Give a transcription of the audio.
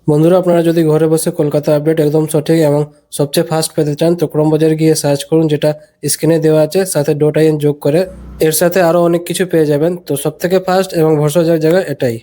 বন্ধুরা, আপনারা যদি ঘরে বসে কলকাতা আপডেট একদম সঠিক এবং সবচেয়ে ফাস্ট পেতে চান তো ক্রোমবাজারে গিয়ে সার্চ করুন, যেটা স্ক্রিনে দেওয়া আছে, সাথে .in যোগ করে। এর সাথে আরো অনেক কিছু পেয়ে যাবেন। তো সব থেকে ফাস্ট এবং ভরসাযোগ্য জায়গা এটাই।